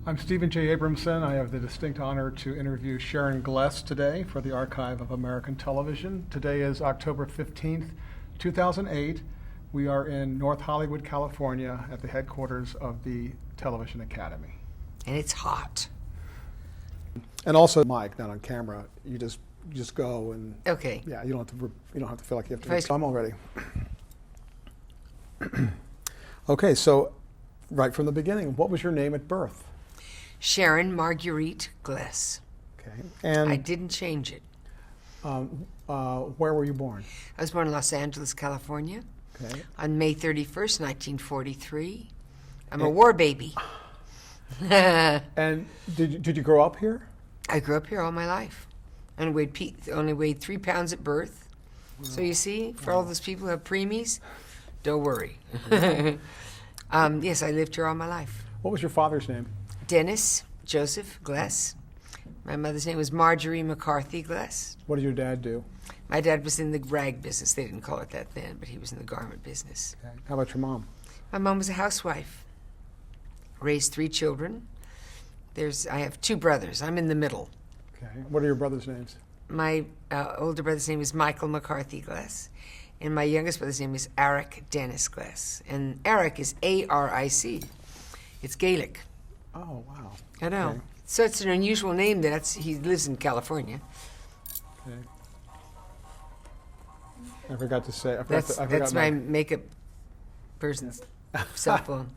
I'm Stephen J. Abramson. I have the distinct honor to interview Sharon Gless today for the Archive of American Television. Today is October 15th, 2008. We are in North Hollywood, California at the headquarters of the Television Academy. And it's hot. And also, Mike, not on camera. You just go and Okay. yeah, you don't have to feel like you have to. I'm all ready. Okay, so right from the beginning, what was your name at birth? Sharon Marguerite Gless. Okay, and I didn't change it. where were you born? I was born in Los Angeles, California, Okay, on May 31st, 1943. I'm a war baby. and did you grow up here? I grew up here all my life and only weighed 3 pounds at birth. So you see, for all those people who have preemies, don't worry. Yes, I lived here all my life. What was your father's name? Dennis Joseph Gless. My mother's name was Marjorie McCarthy Gless. What did your dad do? My dad was in the rag business. They didn't call it that then, but he was in the garment business. Okay. How about your mom? My mom was a housewife. Raised 3 children. I have 2 brothers. I'm in the middle. Okay. What are your brothers' names? My older brother's name is Michael McCarthy Gless, and my youngest brother's name is Eric Dennis Gless. And Eric is A-R-I-C. It's Gaelic. Oh, wow. I know. Okay. So it's an unusual name. He lives in California. Okay. I forgot to say. That's my makeup person's cell phone.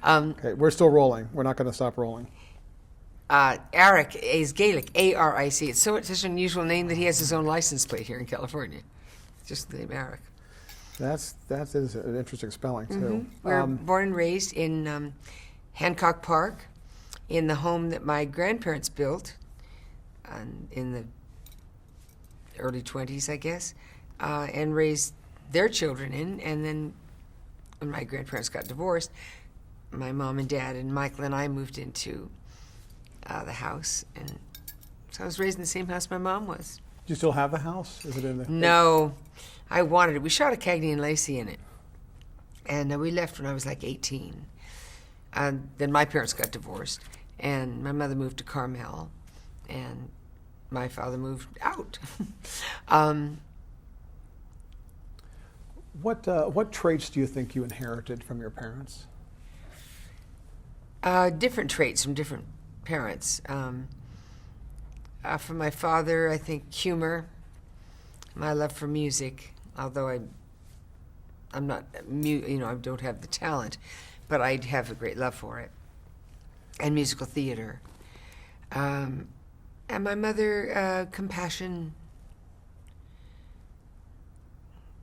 Okay, we're still rolling. We're not going to stop rolling. Eric is Gaelic, A-R-I-C. It's such an unusual name that he has his own license plate here in California. Just the name Eric. That is an interesting spelling too. Mm-hmm. We were born and raised in Hancock Park, in the home that my grandparents built in the early 20s, I guess, and raised their children in. And then when my grandparents got divorced, my mom and dad and Michael and I moved into the house. And so I was raised in the same house my mom was. Do you still have the house? Is it in the... No, I wanted it. We shot a Cagney and Lacey in it. And we left when I was like 18. And then my parents got divorced, and my mother moved to Carmel, and my father moved out. What traits do you think you inherited from your parents? Different traits from different parents. From my father, I think humor, my love for music, although I'm not, I don't have the talent, but I have a great love for it, and musical theater. And my mother, compassion,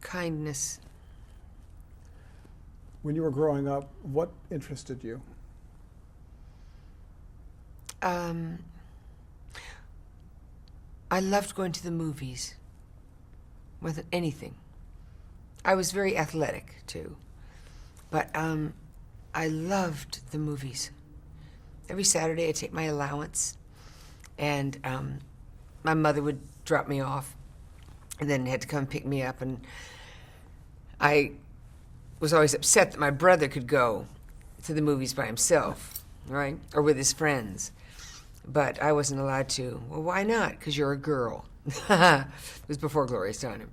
kindness. When you were growing up, what interested you? I loved going to the movies more than anything. I was very athletic, too. But I loved the movies. Every Saturday I'd take my allowance, and my mother would drop me off, and then had to come pick me up. And I was always upset that my brother could go to the movies by himself, right? Or with his friends. But I wasn't allowed to. Well, why not? Because you're a girl. It was before Gloria Steinem.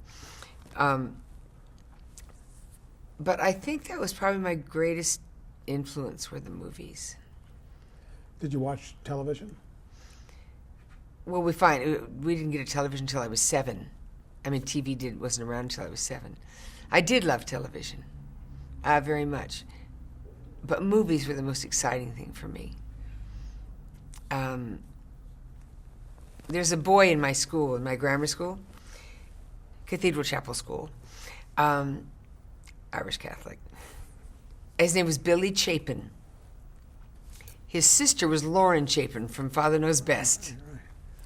But I think that was probably my greatest influence were the movies. Did you watch television? Well, we didn't get a television until I was 7. I mean, TV wasn't around until I was 7. I did love television, very much. But movies were the most exciting thing for me. There's a boy in my school, in my grammar school, Cathedral Chapel School, Irish Catholic. His name was Billy Chapin. His sister was Lauren Chapin from Father Knows Best.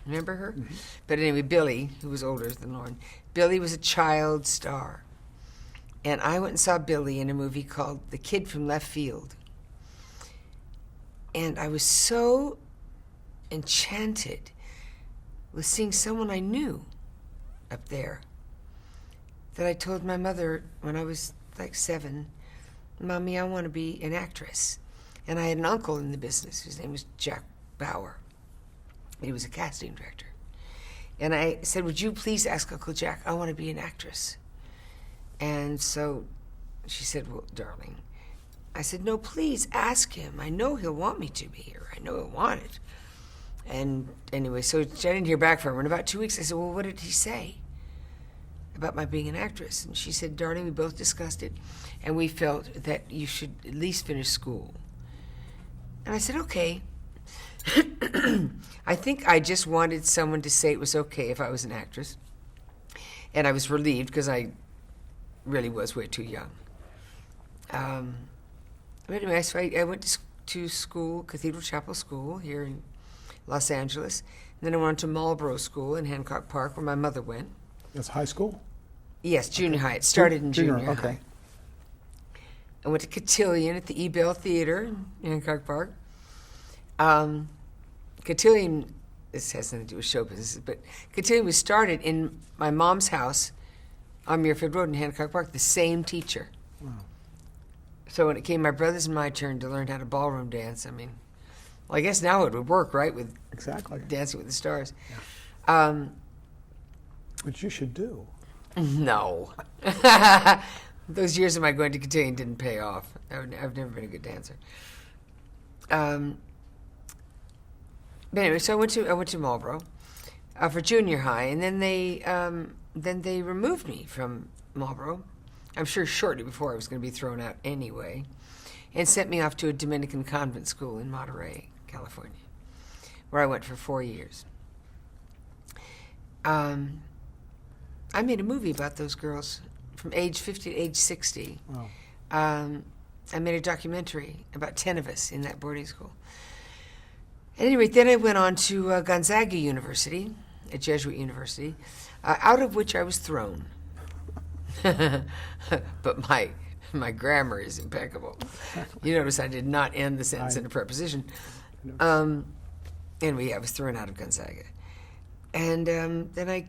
Remember her? Mm-hmm. But anyway, Billy, who was older than Lauren, Billy was a child star. And I went and saw Billy in a movie called The Kid from Left Field. And I was so enchanted with seeing someone I knew up there that I told my mother when I was like 7, Mommy, I want to be an actress. And I had an uncle in the business. His name was Jack Bauer. He was a casting director. And I said, would you please ask Uncle Jack, I want to be an actress. And so she said, well, darling. I said, no, please ask him. I know he'll want me to be here. I know he'll want it. And anyway, so I didn't hear back from her. In about 2 weeks, I said, well, what did he say about my being an actress? And she said, darling, we both discussed it, and we felt that you should at least finish school. And I said, okay. I think I just wanted someone to say it was okay if I was an actress. And I was relieved because I really was way too young. But anyway, so I went to school, Cathedral Chapel School here in Los Angeles. And then I went to Marlboro School in Hancock Park where my mother went. That's high school? Yes, junior high. It started in junior high. Okay. I went to Cotillion at the Ebell Theater in Hancock Park. Cotillion, this has nothing to do with show business, but Cotillion was started in my mom's house on Muirfield Road in Hancock Park, the same teacher. Wow. So when it came my brother's and my turn to learn how to ballroom dance, I mean, well, I guess now it would work, right, with Exactly. Dancing with the Stars. Yeah. Which you should do. No. Those years of my going to Cotillion didn't pay off. I've never been a good dancer. But anyway, so I went to Marlboro for junior high, and then they removed me from Marlboro. I'm sure shortly before I was going to be thrown out anyway, and sent me off to a Dominican convent school in Monterey, California, where I went for 4 years. I made a movie about those girls from age 50 to age 60. Wow. I made a documentary about 10 of us in that boarding school. At any rate, then I went on to Gonzaga University, a Jesuit university, out of which I was thrown. But my grammar is impeccable. You notice I did not end the sentence in a preposition. Anyway, I was thrown out of Gonzaga. And then I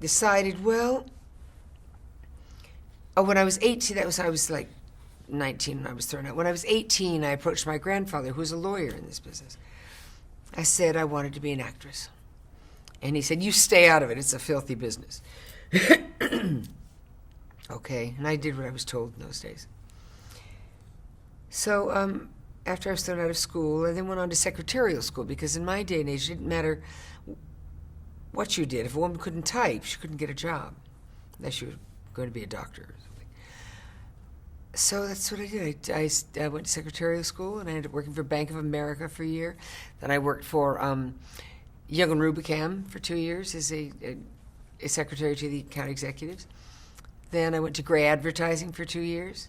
decided, well, when I was 18, I was like 19 when I was thrown out. When I was 18, I approached my grandfather, who was a lawyer in this business. I said I wanted to be an actress. And he said, you stay out of it. It's a filthy business. Okay, and I did what I was told in those days. So after I was thrown out of school, I then went on to secretarial school, because in my day and age, it didn't matter what you did. If a woman couldn't type, she couldn't get a job, unless you were going to be a doctor or something. So that's what I did. I went to secretarial school, and I ended up working for Bank of America for a year. Then I worked for Young and Rubicam for 2 years as a secretary to the county executives. Then I went to Gray Advertising for 2 years.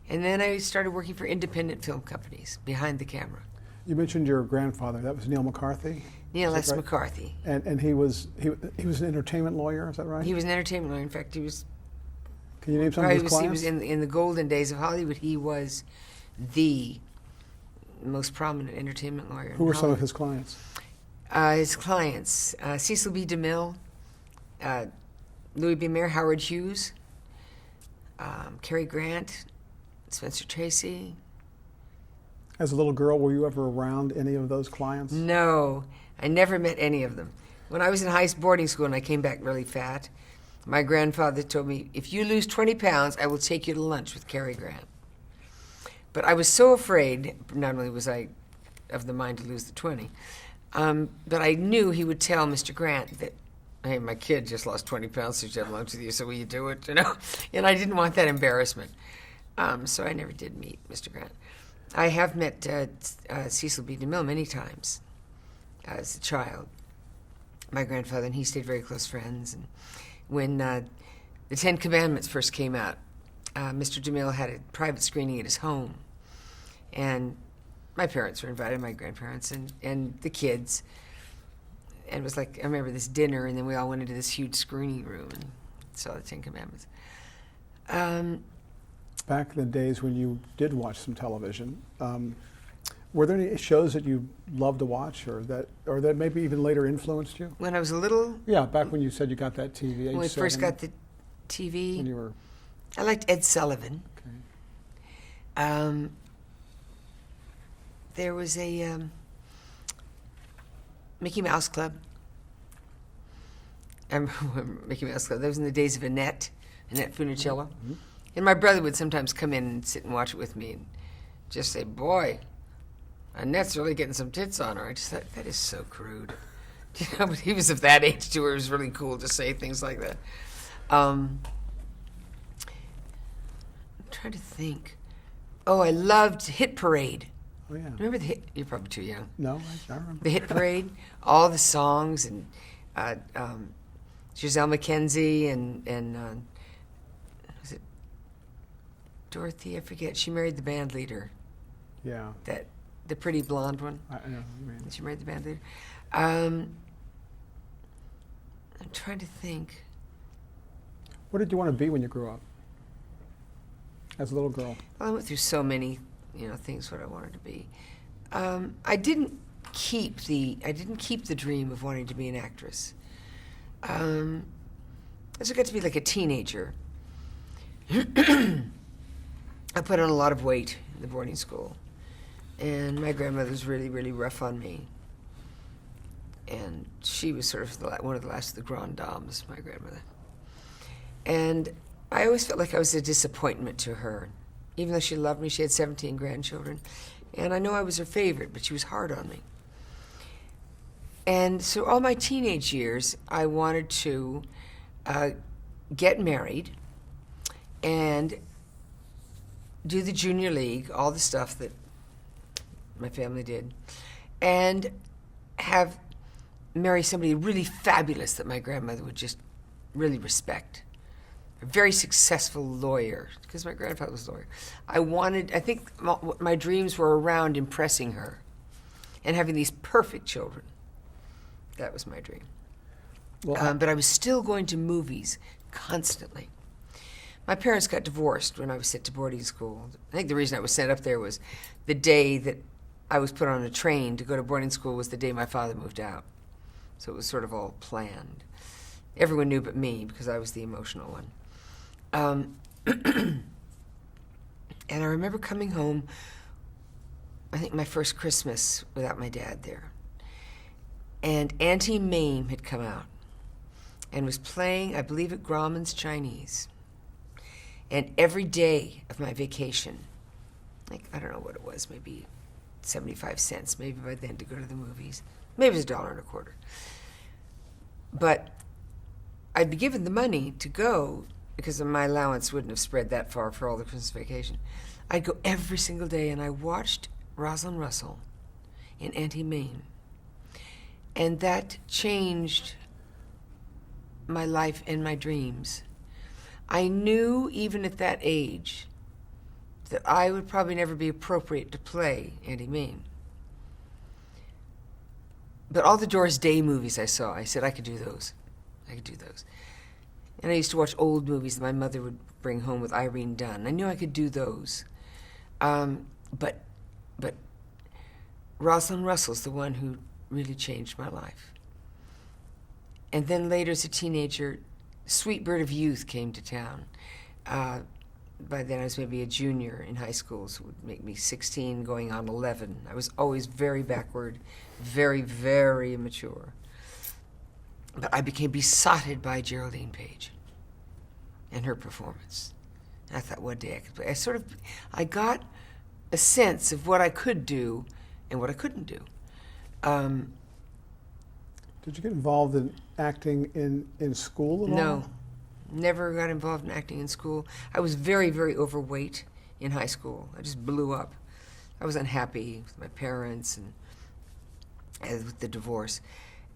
And then I started working for independent film companies behind the camera. You mentioned your grandfather. That was Neil McCarthy? Neil Is S. that right? McCarthy. And he was an entertainment lawyer, is that right? He was an entertainment lawyer. In fact, he was Can you name some of his he clients? was in the golden days of Hollywood. He was the most prominent entertainment lawyer. Who were some of his clients? His clients: Cecil B. DeMille, Louis B. Mayer, Howard Hughes, Cary Grant, Spencer Tracy. As a little girl, were you ever around any of those clients? No, I never met any of them. When I was in high boarding school and I came back really fat, my grandfather told me, if you lose 20 pounds, I will take you to lunch with Cary Grant. But I was so afraid, not only was I of the mind to lose the 20, but I knew he would tell Mr. Grant that, hey, my kid just lost 20 pounds since you had lunch with you, so will you do it, you know? And I didn't want that embarrassment. So I never did meet Mr. Grant. I have met Cecil B. DeMille many times as a child. My grandfather and he stayed very close friends. And when the Ten Commandments first came out, Mr. DeMille had a private screening at his home. And my parents were invited, my grandparents, and the kids. And it was like, I remember this dinner, and then we all went into this huge screening room and saw the Ten Commandments. Back in the days when you did watch some television, were there any shows that you loved to watch, or that maybe even later influenced you? When I was a little, Yeah, back when you said you got that TV. when we age first 7, got the TV, when you were I liked Ed Sullivan. okay. there was a Mickey Mouse Club. I remember Mickey Mouse Club. That was in the days of Annette Funicello. Mm-hmm. And my brother would sometimes come in and sit and watch it with me and just say, boy, Annette's really getting some tits on her. I just thought, that is so crude. You know, but he was of that age too, where it was really cool to say things like that. I'm trying to think. Oh, I loved Hit Parade. Oh, yeah. Remember the hit? You're probably too young. No, I remember. The Hit Parade, all the songs, and Giselle McKenzie and was it Dorothy? I forget. She married the band leader. Yeah. The pretty blonde one. I know. I mean, She married the band leader. I'm trying to think. what did you want to be when you grew up? As a little girl. Well, I went through so many, things what I wanted to be. I didn't keep the dream of wanting to be an actress. As I got to be like a teenager, I put on a lot of weight in the boarding school, and my grandmother was really, really rough on me. And she was sort of one of the last of the grand dames, my grandmother. And I always felt like I was a disappointment to her. Even though she loved me, she had 17 grandchildren. And I know I was her favorite, but she was hard on me. And so all my teenage years, I wanted to get married and do the junior league, all the stuff that my family did, and marry somebody really fabulous that my grandmother would just really respect. A very successful lawyer, because my grandfather was a lawyer. I think my dreams were around impressing her and having these perfect children. That was my dream. Well, But I was still going to movies constantly. My parents got divorced when I was sent to boarding school. I think the reason I was sent up there was the day that I was put on a train to go to boarding school was the day my father moved out. So it was sort of all planned. Everyone knew but me because I was the emotional one. And I remember coming home, I think my first Christmas without my dad there. And Auntie Mame had come out and was playing, I believe, at Grauman's Chinese. And every day of my vacation, like, I don't know what it was, maybe 75 cents, maybe by then, to go to the movies. Maybe it was $1.25. But I'd be given the money to go because my allowance wouldn't have spread that far for all the Christmas vacation. I'd go every single day, and I watched Rosalind Russell in Auntie Mame. And that changed my life and my dreams. I knew, even at that age, that I would probably never be appropriate to play Auntie Mame. But all the Doris Day movies I saw, I said I could do those. I could do those. And I used to watch old movies that my mother would bring home with Irene Dunn. I knew I could do those. But Rosalind Russell's the one who really changed my life. And then later as a teenager, Sweet Bird of Youth came to town. By then I was maybe a junior in high school, so it would make me 16 going on 11. I was always very backward, very, very immature. But I became besotted by Geraldine Page and her performance. And I thought one day I could play. I got a sense of what I could do and what I couldn't do. did you get involved in acting in school at all? No, never got involved in acting in school. I was very, very overweight in high school. I just blew up. I was unhappy with my parents and with the divorce.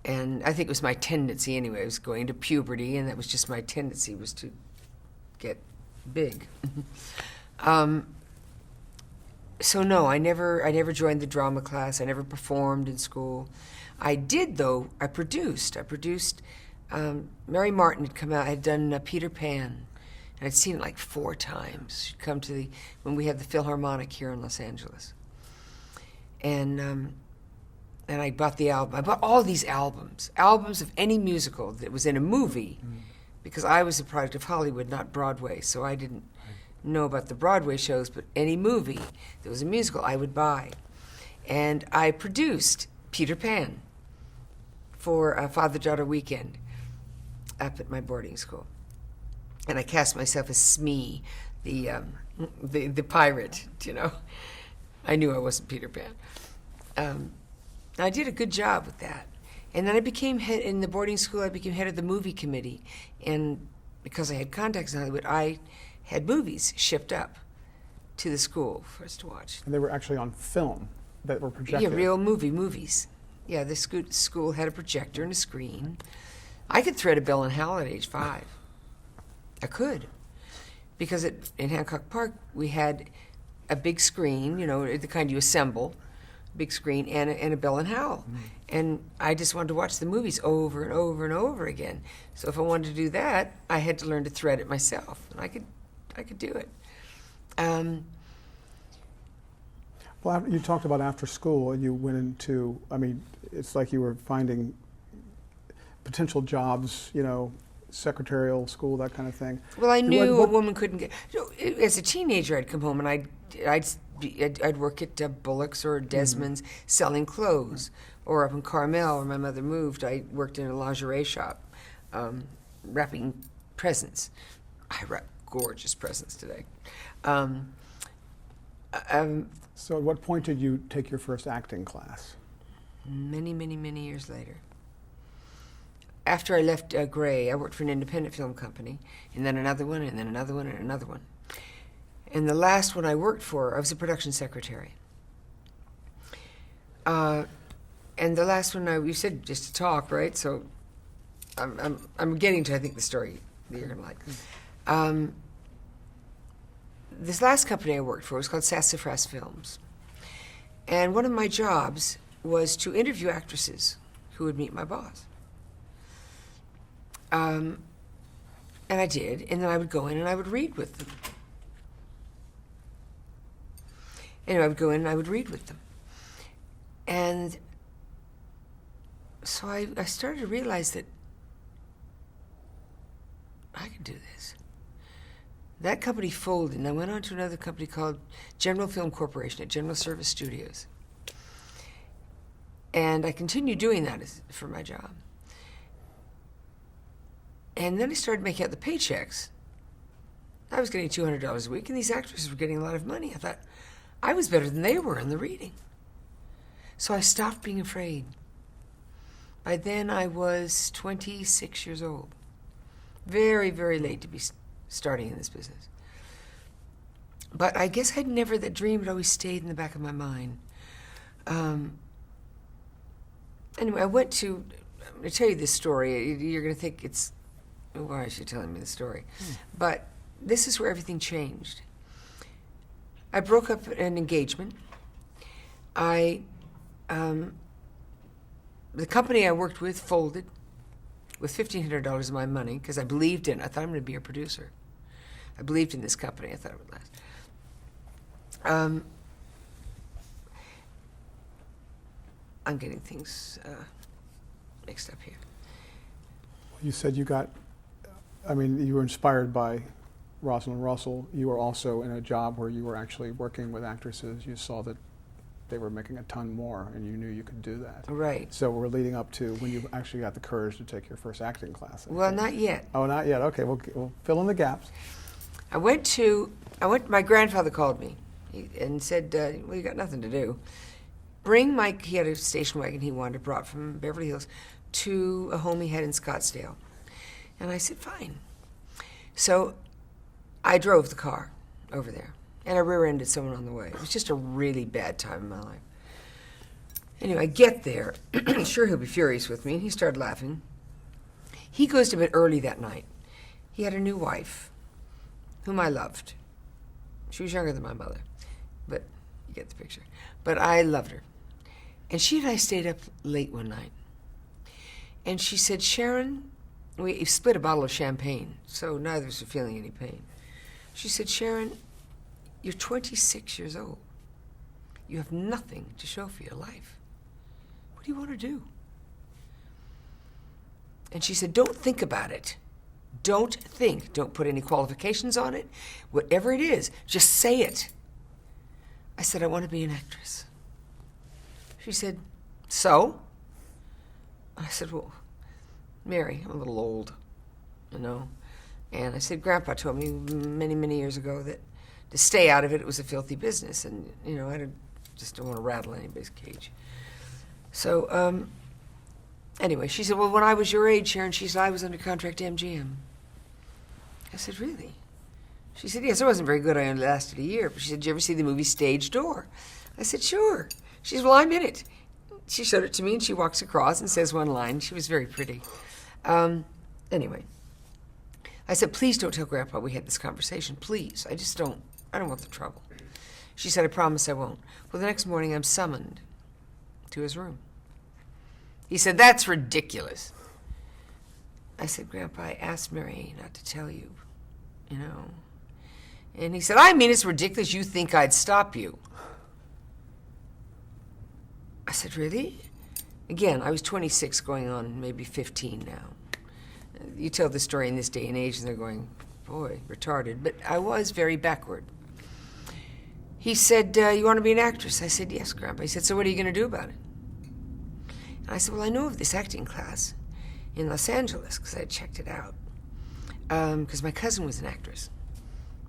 And I think it was my tendency anyway. I was going into puberty, and that was just my tendency, was to get big. So no, I never joined the drama class. I never performed in school. I did, though. I produced. Mary Martin had come out. I had done Peter Pan, and I'd seen it like 4 times. She'd come to when we had the Philharmonic here in Los Angeles. And I bought the album. I bought all these albums of any musical that was in a movie, because I was a product of Hollywood, not Broadway, so I didn't know about the Broadway shows, but any movie that was a musical, I would buy. And I produced Peter Pan for a father-daughter weekend up at my boarding school. And I cast myself as Smee, the pirate, you know. I knew I wasn't Peter Pan. I did a good job with that. And then I became head, in the boarding school, I became head of the movie committee. And because I had contacts in Hollywood, I had movies shipped up to the school for us to watch. And they were actually on film that were projected. Yeah, real movies. Yeah, the school had a projector and a screen. I could thread a bill in Hal at age 5. I could. Because in Hancock Park, we had a big screen, you know, the kind you assemble, big screen, and a Bell and Howell. And I just wanted to watch the movies over and over and over again. So if I wanted to do that, I had to learn to thread it myself, and I could do it. Well, you talked about after school, and you went into, I mean, it's like you were finding potential jobs, you know, secretarial, school, that kind of thing. Well, I knew a woman couldn't get. As a teenager, I'd come home and I'd work at Bullock's or Desmond's selling clothes, or up in Carmel, where my mother moved. I worked in a lingerie shop, wrapping presents. I wrap gorgeous presents today. So, at what point did you take your first acting class? Many, many, many years later. After I left Gray, I worked for an independent film company, and then another one, and then another one, and another one. And the last one I worked for, I was a production secretary. And the last one, you said just to talk, right? So I'm getting to, I think, the story that you're going to like. This last company I worked for was called Sassafras Films. And one of my jobs was to interview actresses who would meet my boss. And I did, and then I would go in and I would read with them. Anyway, I would go in and I would read with them. And so I started to realize that I could do this. That company folded, and I went on to another company called General Film Corporation at General Service Studios. And I continued doing that for my job. And then I started making out the paychecks. I was getting $200 a week, and these actresses were getting a lot of money. I thought I was better than they were in the reading. So I stopped being afraid. By then I was 26 years old. Very, very late to be starting in this business. But I guess I'd never, that dream had always stayed in the back of my mind. Anyway, I'm going to tell you this story. You're going to think it's, why is she telling me the story? But this is where everything changed. I broke up an engagement. The company I worked with folded with $1,500 of my money because I believed in it. I thought I'm going to be a producer. I believed in this company. I thought it would last. I'm getting things mixed up here. You said you were inspired by Rosalind Russell. You were also in a job where you were actually working with actresses. You saw that they were making a ton more, and you knew you could do that. Right. So we're leading up to when you actually got the courage to take your first acting class. Well, not yet. Oh, not yet. Okay, we'll fill in the gaps. My grandfather called me and said, well, you got nothing to do. Bring Mike, he had a station wagon he wanted brought from Beverly Hills to a home he had in Scottsdale. And I said, fine. So I drove the car over there, and I rear-ended someone on the way. It was just a really bad time in my life. Anyway, I get there. Sure, he'll be furious with me, and he started laughing. He goes to bed early that night. He had a new wife, whom I loved. She was younger than my mother, but you get the picture. But I loved her. And she and I stayed up late one night. And she said, Sharon, we split a bottle of champagne, so neither of us were feeling any pain. She said, Sharon, you're 26 years old. You have nothing to show for your life. What do you want to do? And she said, don't think about it. Don't think. Don't put any qualifications on it. Whatever it is, just say it. I said, I want to be an actress. She said, so? I said, well, Mary, I'm a little old, you know. And I said, Grandpa told me many, many years ago that to stay out of it, it was a filthy business. And, you know, just don't want to rattle anybody's cage. So, anyway, she said, well, when I was your age, Sharon, she said, I was under contract to MGM. I said, really? She said, yes, it wasn't very good. I only lasted a year. But she said, did you ever see the movie Stage Door? I said, sure. She said, well, I'm in it. She showed it to me, and she walks across and says one line. She was very pretty. Anyway, I said, please don't tell Grandpa we had this conversation. Please. I don't want the trouble. She said, I promise I won't. Well, the next morning, I'm summoned to his room. He said, that's ridiculous. I said, Grandpa, I asked Mary not to tell you, you know. And he said, I mean, it's ridiculous you think I'd stop you. I said, really? Again, I was 26 going on maybe 15 now. You tell the story in this day and age and they're going, boy, retarded. But I was very backward. He said, you want to be an actress? I said, yes, Grandpa. He said, so what are you going to do about it? And I said, well, I know of this acting class in Los Angeles because I had checked it out. Because my cousin was an actress.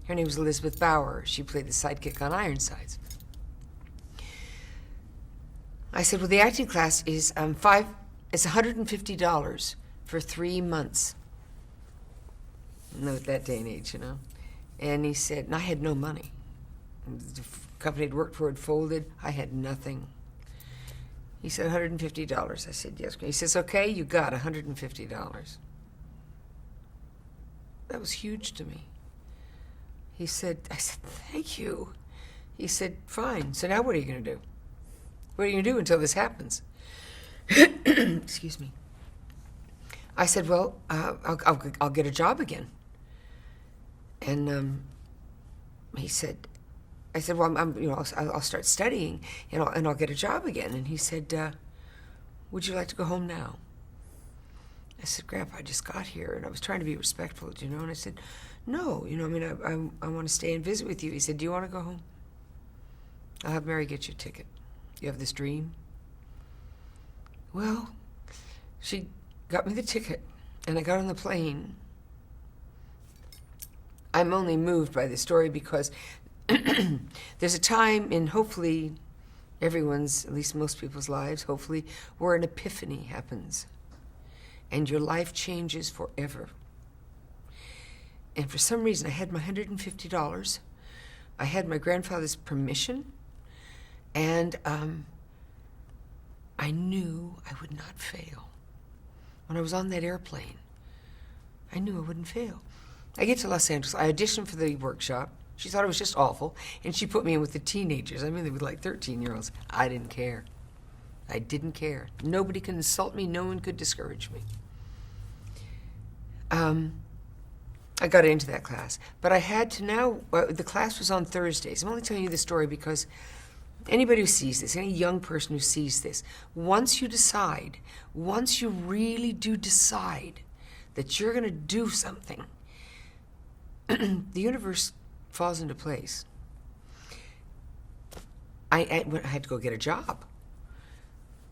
Her name was Elizabeth Bauer. She played the sidekick on Ironsides. I said, well, the acting class is it's $150 for 3 months. Note that day and age, you know. And he said, and I had no money. The company I'd worked for had folded. I had nothing. He said, $150. I said, yes. He says, okay, you got $150. That was huge to me. I said, thank you. He said, fine. So now what are you going to do? What are you going to do until this happens? Excuse me. I said, well, I'll get a job again. And he said, I said, well, I'll start studying and I'll get a job again. And he said, would you like to go home now? I said, Grandpa, I just got here and I was trying to be respectful, you know. And I said, no, you know, I mean, I want to stay and visit with you. He said, do you want to go home? I'll have Mary get you a ticket. You have this dream? Well, she got me the ticket, and I got on the plane. I'm only moved by this story because there's a time in hopefully everyone's, at least most people's lives, hopefully, where an epiphany happens, and your life changes forever. And for some reason, I had my $150. I had my grandfather's permission. And I knew I would not fail. When I was on that airplane, I knew I wouldn't fail. I get to Los Angeles. I auditioned for the workshop. She thought it was just awful, and she put me in with the teenagers. I mean, they were like 13-year-olds. I didn't care. I didn't care. Nobody could insult me. No one could discourage me. I got into that class. But I had to now, the class was on Thursdays. I'm only telling you this story because anybody who sees this, any young person who sees this, once you really do decide that you're going to do something, the universe falls into place. I had to go get a job.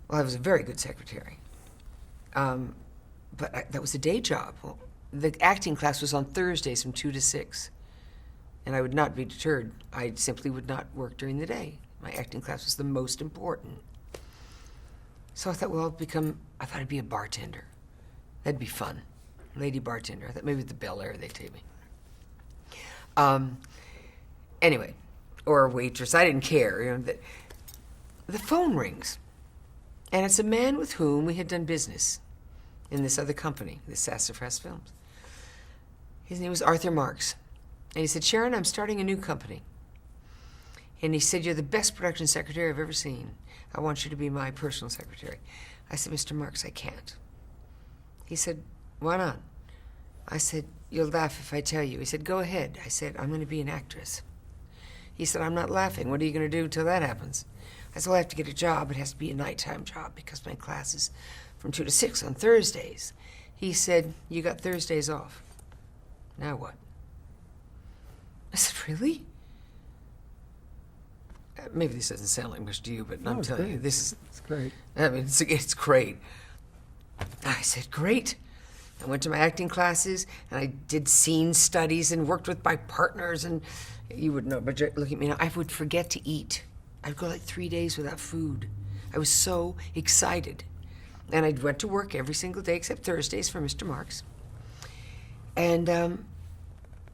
Well, I was a very good secretary. But that was a day job. Well, the acting class was on Thursdays from 2 to 6. And I would not be deterred. I simply would not work during the day. My acting class was the most important. So I thought, well, I thought I'd be a bartender. That'd be fun. Lady bartender. I thought maybe at the Bel Air they'd take me. Anyway, or a waitress. I didn't care. You know, the phone rings. And it's a man with whom we had done business in this other company, this Sassafras Films. His name was Arthur Marks. And he said, Sharon, I'm starting a new company. And he said, you're the best production secretary I've ever seen. I want you to be my personal secretary. I said, Mr. Marks, I can't. He said, why not? I said, you'll laugh if I tell you. He said, go ahead. I said, I'm going to be an actress. He said, I'm not laughing. What are you going to do until that happens? I said, well, I have to get a job. It has to be a nighttime job because my class is from 2 to 6 on Thursdays. He said, you got Thursdays off. Now what? I said, really? maybe this doesn't sound like much to you, but I'm it's telling great. you, this is, It's great. I mean, it's great. I said, great. I went to my acting classes, and I did scene studies and worked with my partners, and you would know, but look at me now. I would forget to eat. I'd go like 3 days without food. I was so excited. And I went to work every single day except Thursdays for Mr. Marks. And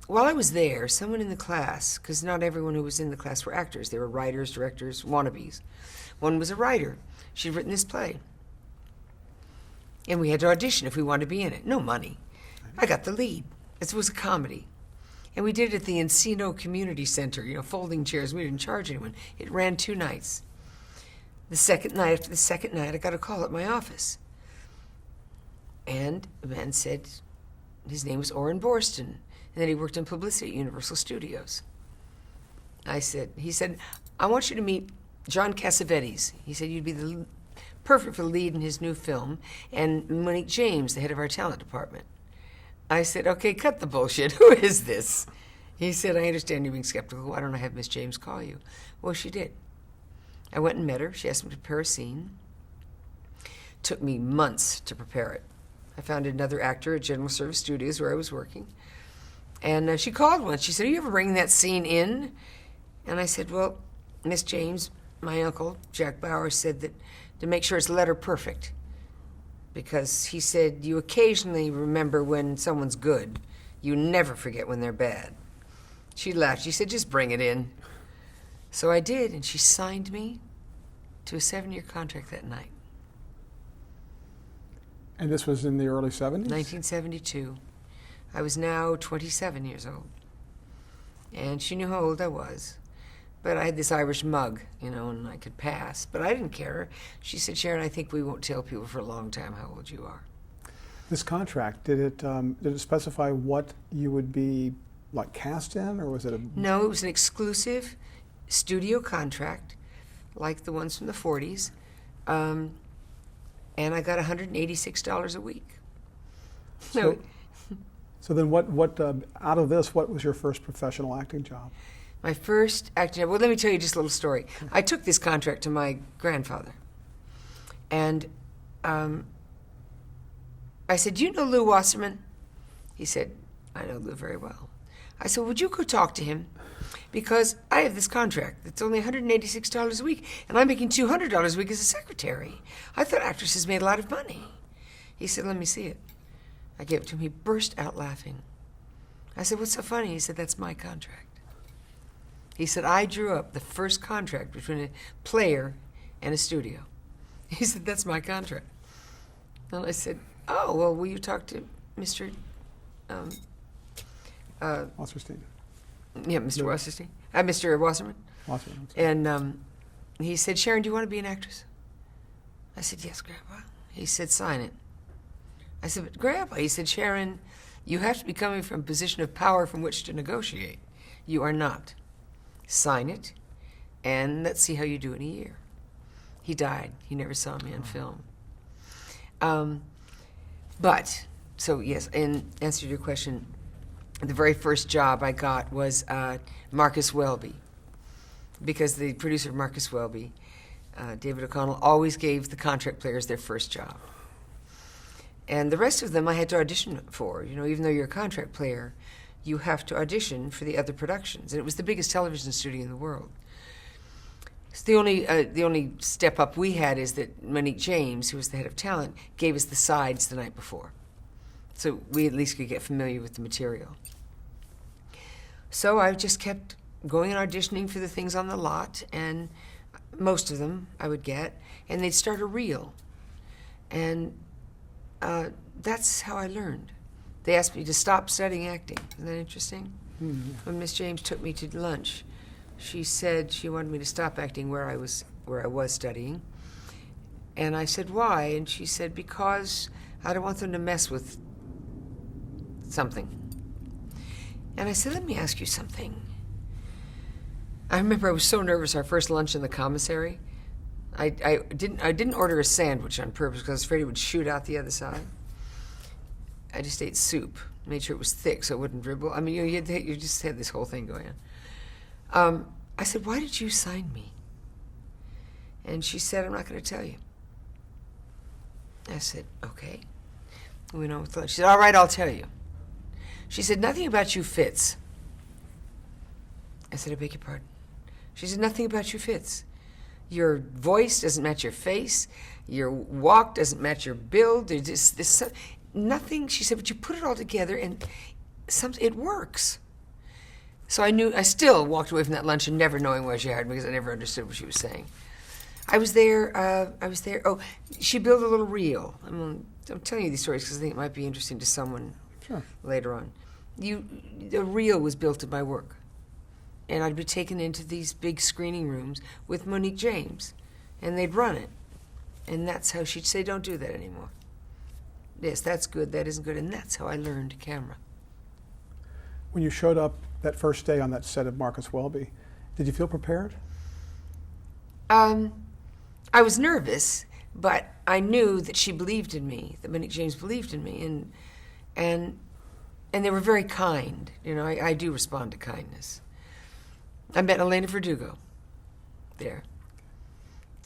while I was there, someone in the class, because not everyone who was in the class were actors. They were writers, directors, wannabes. One was a writer. She'd written this play. And we had to audition if we wanted to be in it. No money. I got the lead. It was a comedy. And we did it at the Encino Community Center, you know, folding chairs. We didn't charge anyone. It ran 2 nights. The second night, after the second night, I got a call at my office. And the man said his name was Orrin Borston, and that he worked in publicity at Universal Studios. He said, I want you to meet John Cassavetes. He said, you'd be perfect for the lead in his new film, and Monique James, the head of our talent department. I said, okay, cut the bullshit. Who is this? He said, I understand you're being skeptical. Why don't I have Miss James call you? Well, she did. I went and met her. She asked me to prepare a scene. Took me months to prepare it. I found another actor at General Service Studios where I was working. And she called once. She said, are you ever bringing that scene in? And I said, well, Miss James, my uncle, Jack Bauer, said that to make sure it's letter perfect. Because he said, you occasionally remember when someone's good. You never forget when they're bad. She laughed. She said, just bring it in. So I did, and she signed me to a 7-year contract that night. And this was in the early 70s? 1972. I was now 27 years old. And she knew how old I was. But I had this Irish mug, you know, and I could pass. But I didn't care. She said, Sharon, I think we won't tell people for a long time how old you are. This contract, did it specify what you would be like cast in, or was it a... No, it was an exclusive studio contract, like the ones from the 40s. And I got $186 a week. So then what out of this, what was your first professional acting job? My first acting job, well, let me tell you just a little story. I took this contract to my grandfather. And I said, do you know Lou Wasserman? He said, I know Lou very well. I said, would you go talk to him? Because I have this contract that's only $186 a week, and I'm making $200 a week as a secretary. I thought actresses made a lot of money. He said, let me see it. I gave it to him. He burst out laughing. I said, what's so funny? He said, that's my contract. He said, I drew up the first contract between a player and a studio. He said, that's my contract. And I said, oh, well, will you talk to Mr. Wasserstein. Yeah, Mr. Wasserstein. Mr. Wasserman. Wasserman. And he said, Sharon, do you want to be an actress? I said, yes, Grandpa. He said, sign it. I said, but Grandpa, he said, Sharon, you have to be coming from a position of power from which to negotiate. You are not. Sign it, and let's see how you do in a year. He died. He never saw me on film. But, so yes, in answer to your question, the very first job I got was Marcus Welby, because the producer of Marcus Welby, David O'Connell, always gave the contract players their first job. And the rest of them I had to audition for. You know, even though you're a contract player, you have to audition for the other productions. And it was the biggest television studio in the world. So the only step up we had is that Monique James, who was the head of talent, gave us the sides the night before. So we at least could get familiar with the material. So I just kept going and auditioning for the things on the lot, and most of them I would get, and they'd start a reel. And that's how I learned. They asked me to stop studying acting. Isn't that interesting? Mm-hmm. When Miss James took me to lunch, she said she wanted me to stop acting where I was studying. And I said, why? And she said, because I don't want them to mess with something. And I said, let me ask you something. I remember I was so nervous our first lunch in the commissary. I didn't order a sandwich on purpose because I was afraid it would shoot out the other side. I just ate soup, made sure it was thick so it wouldn't dribble. I mean, you just had this whole thing going on. I said, why did you sign me? And she said, I'm not going to tell you. I said, okay. We went on with lunch. She said, all right, I'll tell you. She said, nothing about you fits. I said, I beg your pardon. She said, nothing about you fits. Your voice doesn't match your face. Your walk doesn't match your build. There's this nothing. She said, but you put it all together and it works. So I still walked away from that luncheon never knowing why she hired me because I never understood what she was saying. I was there. Oh, she built a little reel. I'm telling you these stories because I think it might be interesting to someone later on. The reel was built of my work. And I'd be taken into these big screening rooms with Monique James, and they'd run it. And that's how she'd say, don't do that anymore. Yes, that's good, that isn't good, and that's how I learned camera. When you showed up that first day on that set of Marcus Welby, did you feel prepared? I was nervous, but I knew that she believed in me, that Monique James believed in me, and they were very kind. You know, I do respond to kindness. I met Elena Verdugo there.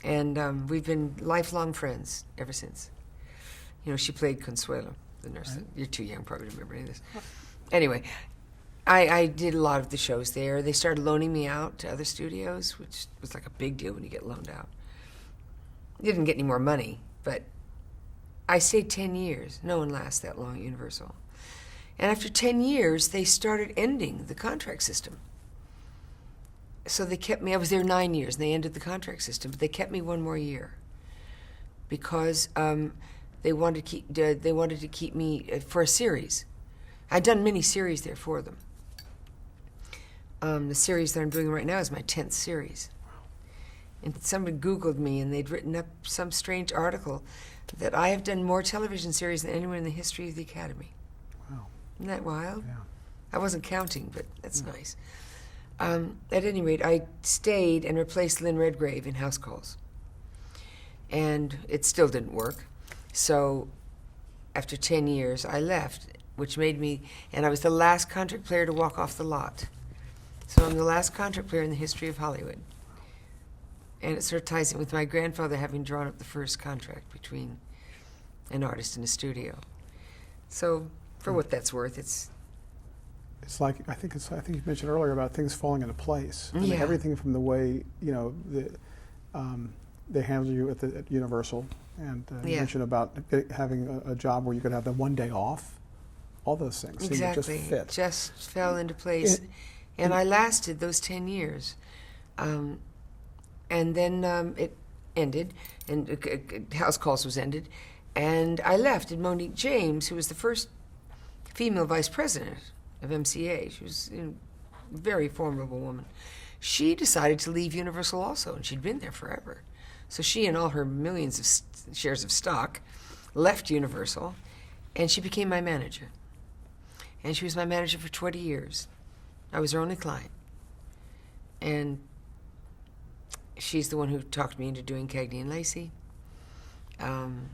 And we've been lifelong friends ever since. You know, she played Consuelo, the nurse. Right. You're too young probably to remember any of this. Anyway, I did a lot of the shows there. They started loaning me out to other studios, which was like a big deal when you get loaned out. You didn't get any more money, but I stayed 10 years. No one lasts that long at Universal. And after 10 years, they started ending the contract system. So they kept me. I was there 9 years, and they ended the contract system. But they kept me one more year because they wanted to keep me for a series. I'd done many series there for them. The series that I'm doing right now is my 10th series. And somebody Googled me, and they'd written up some strange article that I have done more television series than anyone in the history of the Academy. Wow. Isn't that wild? Yeah. I wasn't counting, but that's nice. At any rate, I stayed and replaced Lynn Redgrave in House Calls. And it still didn't work. So after 10 years, I left, which made me, and I was the last contract player to walk off the lot. So I'm the last contract player in the history of Hollywood. And it sort of ties in with my grandfather having drawn up the first contract between an artist and a studio. So for what that's worth, it's like I think you mentioned earlier about things falling into place. I mean, Yeah. everything from the way they handled you at Universal, and you mentioned about having a job where you could have the one day off. All those things seemed to exactly just fit. just fell into place, and I lasted those 10 years, and then it ended, and House Calls was ended, and I left. And Monique James, who was the first female vice president of MCA. She was a very formidable woman. She decided to leave Universal also, and she'd been there forever. So she and all her millions of shares of stock left Universal, and she became my manager. And she was my manager for 20 years. I was her only client. And she's the one who talked me into doing Cagney and Lacey. And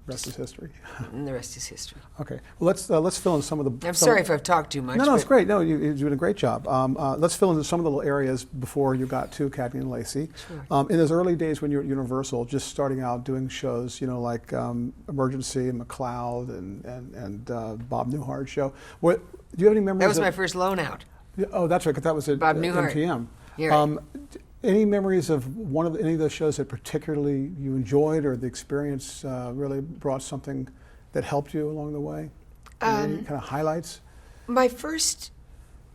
Rest is history. and the rest is history. Okay. Well, let's fill in some of the. I'm sorry if I've talked too much. No, it's great. No, you're doing a great job. Let's fill in some of the little areas before you got to Cagney and Lacey. Sure. In those early days when you were at Universal, just starting out doing shows, like Emergency and McCloud and Bob Newhart show. Do you have any memories? That was my first loan out. Oh, that's right. 'Cause that was at Bob Newhart. MTM. You're right. Any memories of any of those shows that particularly you enjoyed, or the experience really brought something that helped you along the way? Any kind of highlights? My first,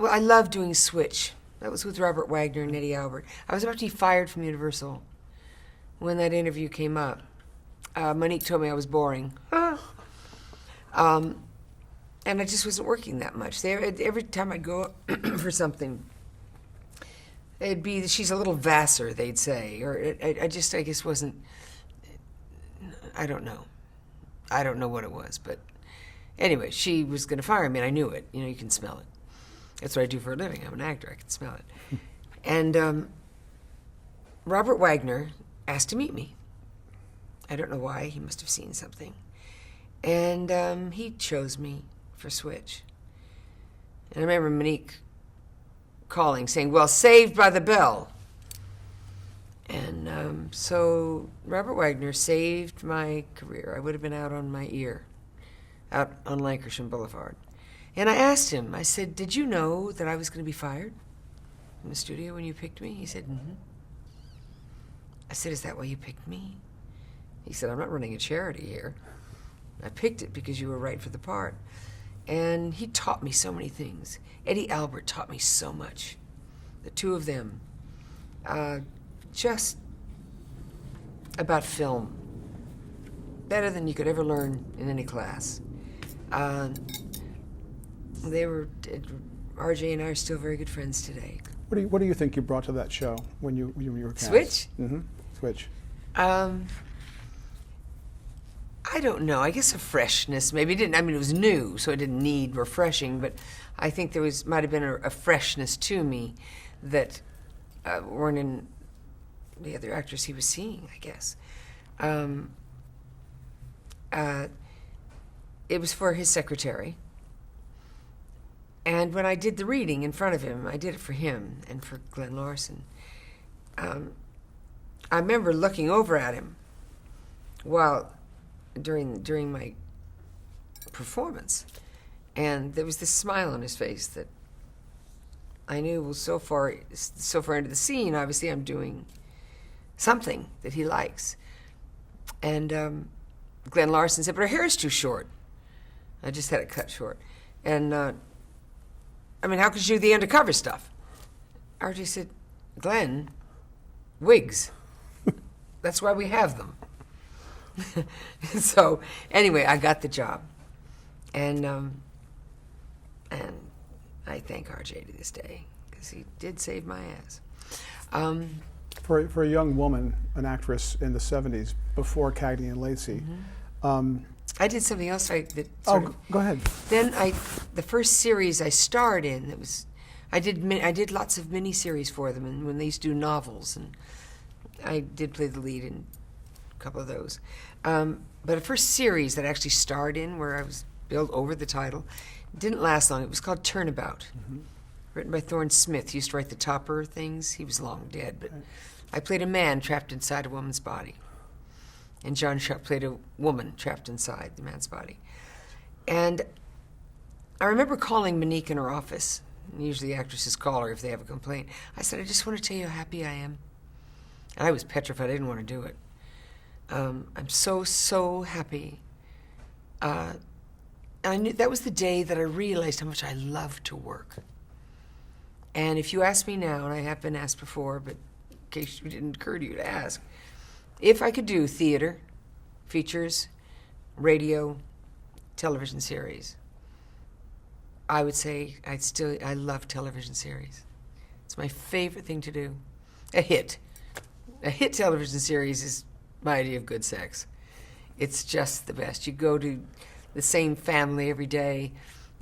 I loved doing Switch. That was with Robert Wagner and Eddie Albert. I was about to be fired from Universal when that interview came up. Monique told me I was boring. And I just wasn't working that much. Every time I'd go for something, it'd be that she's a little Vassar, they'd say. Or I guess wasn't, I don't know. I don't know what it was. But anyway, she was going to fire me, and I knew it. You can smell it. That's what I do for a living. I'm an actor. I can smell it. And Robert Wagner asked to meet me. I don't know why. He must have seen something. And he chose me for Switch. And I remember Monique calling saying, well, Saved by the Bell. And so Robert Wagner saved my career. I would have been out on my ear, out on Lankershim Boulevard. And I asked him, I said, did you know that I was going to be fired in the studio when you picked me? He said, mm-hmm. I said, is that why you picked me? He said, I'm not running a charity here. I picked it because you were right for the part. And he taught me so many things. Eddie Albert taught me so much. The two of them. Just about film. Better than you could ever learn in any class. They were, RJ and I are still very good friends today. What do you think you brought to that show when you were cast? Switch? Mm-hmm. Switch. I don't know. I guess a freshness. Maybe it didn't. I mean, it was new, so it didn't need refreshing. But I think there might have been a freshness to me that weren't in the other actors he was seeing, I guess. It was for his secretary. And when I did the reading in front of him, I did it for him and for Glenn Larson. I remember looking over at him during my performance, and there was this smile on his face that I knew was so far into the scene. Obviously, I'm doing something that he likes. And Glenn Larson said, "But her hair is too short." I just had it cut short, and I mean, how could you do the undercover stuff? RJ said, "Glenn, wigs. That's why we have them." So anyway, I got the job, and I thank RJ to this day because he did save my ass. For a young woman, an actress in the '70s before Cagney and Lacey. Mm-hmm. I did something else. Go ahead. Then the first series I starred in, I did lots of mini-series for them, and when they used to do novels, and I did play the lead in a couple of those. But the first series that I actually starred in, where I was billed over the title, didn't last long. It was called Turnabout, written by Thorne Smith. He used to write the Topper things. He was long dead, but I played a man trapped inside a woman's body. And John Sharp played a woman trapped inside the man's body. And I remember calling Monique in her office. Usually actresses call her if they have a complaint. I said, "I just want to tell you how happy I am." And I was petrified. I didn't want to do it. I'm so happy. I knew that was the day that I realized how much I love to work. And if you ask me now, and I have been asked before, but in case it didn't occur to you to ask, if I could do theater, features, radio, television series, I would say I love television series. It's my favorite thing to do. A hit television series is my idea of good sex. It's just the best. You go to the same family every day.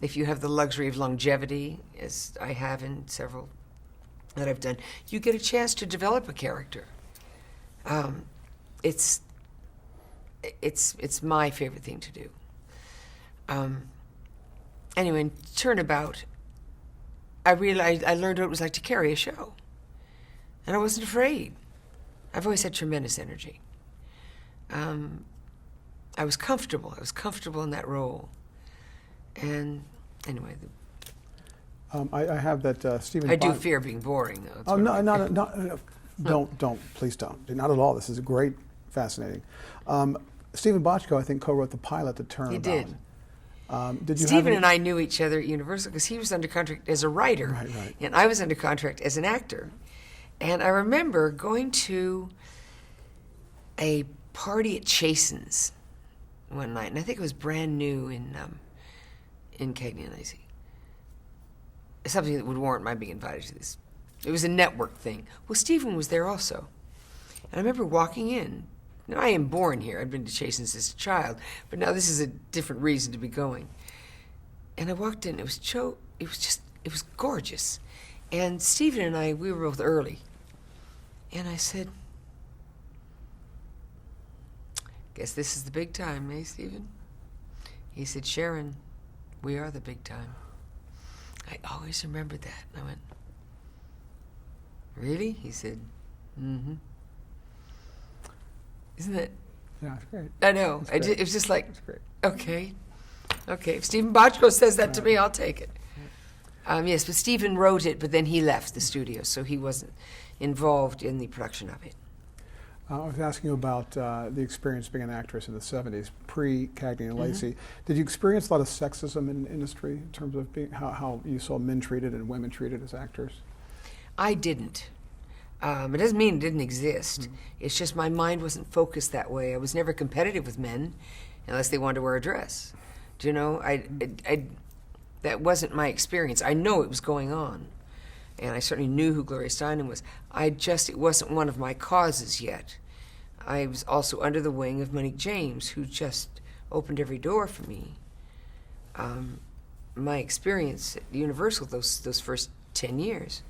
If you have the luxury of longevity, as I have in several that I've done, you get a chance to develop a character. It's my favorite thing to do. Anyway, in Turnabout, I learned what it was like to carry a show. And I wasn't afraid. I've always had tremendous energy. I was comfortable. I was comfortable in that role. And anyway. I have that Stephen. I do fear being boring, though. Oh, no, don't, please don't. Not at all. This is great, fascinating. Stephen Bochco, I think, co-wrote the pilot to Turnabout. He did. Did you Stephen and I knew each other at Universal because he was under contract as a writer, right. And I was under contract as an actor. And I remember going to a party at Chasen's one night, and I think it was brand new in Cagney and Lacey. Something that would warrant my being invited to this. It was a network thing. Well, Stephen was there also. And I remember walking in. Now, I am born here. I'd been to Chasen's as a child, but now this is a different reason to be going. And I walked in. It was gorgeous. And Stephen and I, we were both early. And I said, "Guess this is the big time, eh, Stephen?" He said, "Sharon, we are the big time." I always remembered that. And I went, Really? He said, mm-hmm. Isn't it? Yeah, it's great. I know. It's great. It was just like, It's great. okay. If Stephen Bochco says that to me, I'll take it. Yes, but Stephen wrote it, but then he left the studio, so he wasn't involved in the production of it. I was asking you about the experience being an actress in the 70s, pre-Cagney and Lacey. Did you experience a lot of sexism in the industry in terms of how you saw men treated and women treated as actors? I didn't. It doesn't mean it didn't exist. It's just my mind wasn't focused that way. I was never competitive with men unless they wanted to wear a dress. Do you know? That wasn't my experience. I know it was going on. And I certainly knew who Gloria Steinem was. It wasn't one of my causes yet. I was also under the wing of Monique James, who just opened every door for me. My experience at Universal, those first 10 years,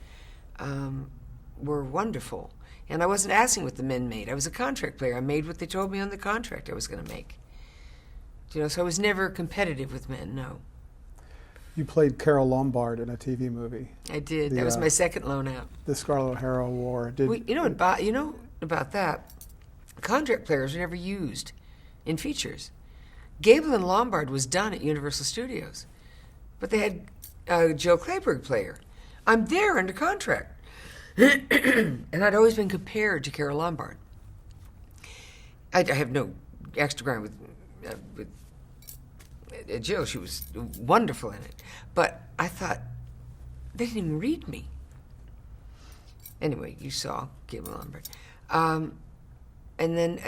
were wonderful. And I wasn't asking what the men made. I was a contract player. I made what they told me on the contract I was going to make. You know, so I was never competitive with men, no. You played Carol Lombard in a TV movie. I did. That was my second loan out. The Scarlett O'Hara War. You know about that? Contract players were never used in features. Gable and Lombard was done at Universal Studios, but they had a Joe Clayburgh player. I'm there under contract. And I'd always been compared to Carol Lombard. I have no extra ground with Jill. She was wonderful in it. But I thought, they didn't even read me. Anyway, you saw Gable Lombard. And then,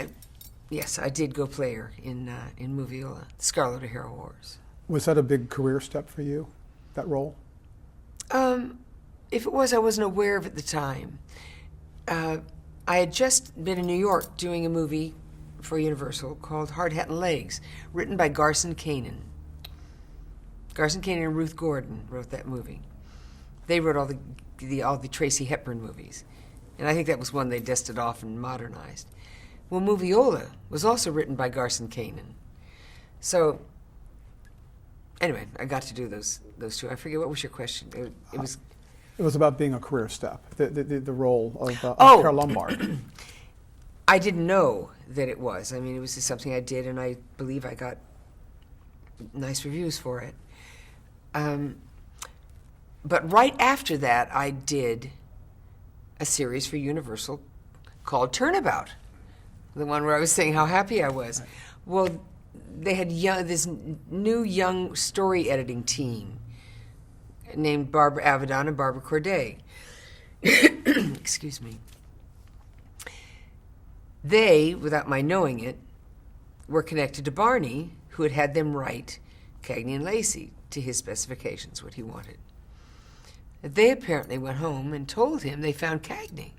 yes, I did go play her in Moviola, Scarlett O'Hara Wars. Was that a big career step for you, that role? If it was, I wasn't aware of it at the time. I had just been in New York doing a movie for Universal called Hard Hat and Legs, written by Garson Kanin. Garson Kanin and Ruth Gordon wrote that movie. They wrote all the Tracy Hepburn movies, and I think that was one they dusted off and modernized. Well, Moviola was also written by Garson Kanin. So, anyway, I got to do those two. I forget, what was your question? It was. It was about being a career step, the role of Carol Lombard. I didn't know that it was. I mean, it was just something I did, and I believe I got nice reviews for it. But right after that, I did a series for Universal called Turnabout, the one where I was saying how happy I was. Right. Well, they had this new young story editing team named Barbara Avedon and Barbara Corday. Excuse me. They, without my knowing it, were connected to Barney, who had them write Cagney and Lacey to his specifications, what he wanted. They apparently went home and told him they found Cagney.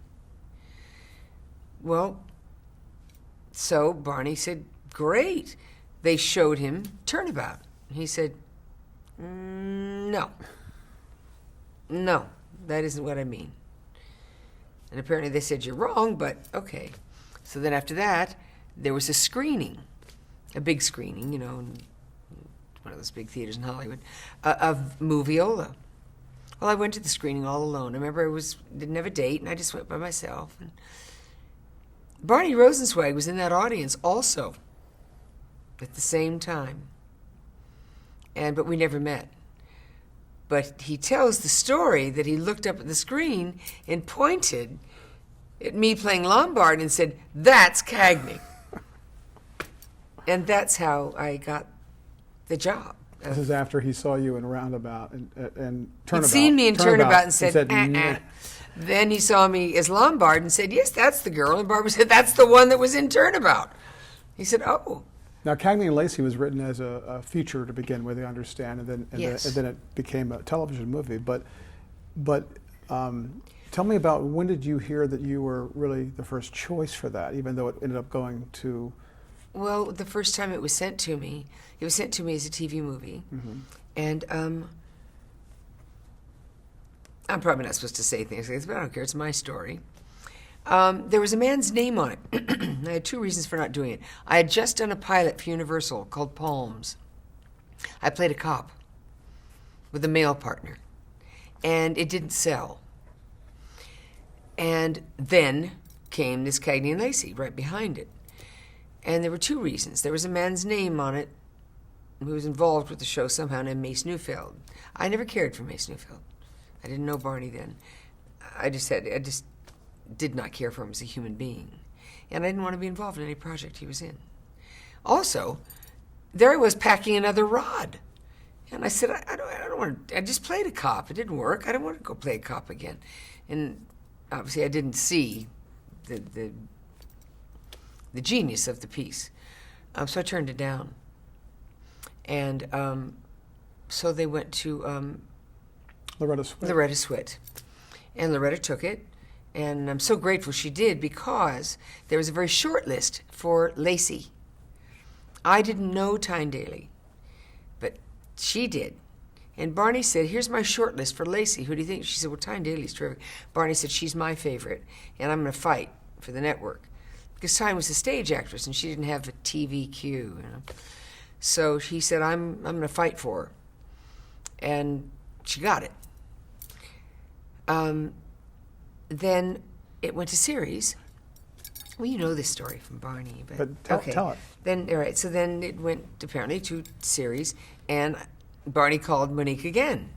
Well, so Barney said, great. They showed him Turnabout. He said, no, that isn't what I mean. And apparently they said, you're wrong, but okay. So then after that, there was a screening, a big screening, you know, in one of those big theaters in Hollywood, of Moviola. Well, I went to the screening all alone. I remember didn't have a date, and I just went by myself. And Barney Rosenzweig was in that audience also at the same time. But we never met. But he tells the story that he looked up at the screen and pointed at me playing Lombard and said, that's Cagney. And that's how I got the job. This is after he saw you in Roundabout and Turnabout. He'd seen me in Turnabout and said Nah. Then he saw me as Lombard and said, yes, that's the girl. And Barbara said, that's the one that was in Turnabout. He said, oh. Now, Cagney and Lacey was written as a feature to begin with, I understand, and then it became a television movie. But tell me about, when did you hear that you were really the first choice for that, even though it ended up going to... Well, the first time it was sent to me as a TV movie. Mm-hmm. And I'm probably not supposed to say things like this, but I don't care. It's my story. There was a man's name on it. I had two reasons for not doing it. I had just done a pilot for Universal called Palms. I played a cop with a male partner, and it didn't sell. And then came this Cagney and Lacey right behind it. And there were two reasons. There was a man's name on it who was involved with the show somehow named Mace Neufeld. I never cared for Mace Neufeld. I didn't know Barney then. I just did not care for him as a human being. And I didn't want to be involved in any project he was in. Also, there I was packing another rod. And I said, I don't want to, I just played a cop. It didn't work. I don't want to go play a cop again. And obviously I didn't see the genius of the piece. So I turned it down. And so they went to Loretta Swit. Loretta Swit. And Loretta took it. And I'm so grateful she did, because there was a very short list for Lacey. I didn't know Tyne Daly, but she did. And Barney said, here's my short list for Lacey. Who do you think? She said, well, Tyne Daly's terrific. Barney said, she's my favorite, and I'm going to fight for the network. Because Tyne was a stage actress, and she didn't have a TV cue. So he said, I'm going to fight for her. And she got it. Then it went to series. Well, you know this story from Barney, but okay. Tell it. Then, all right, so then it went apparently to series, and Barney called Monique again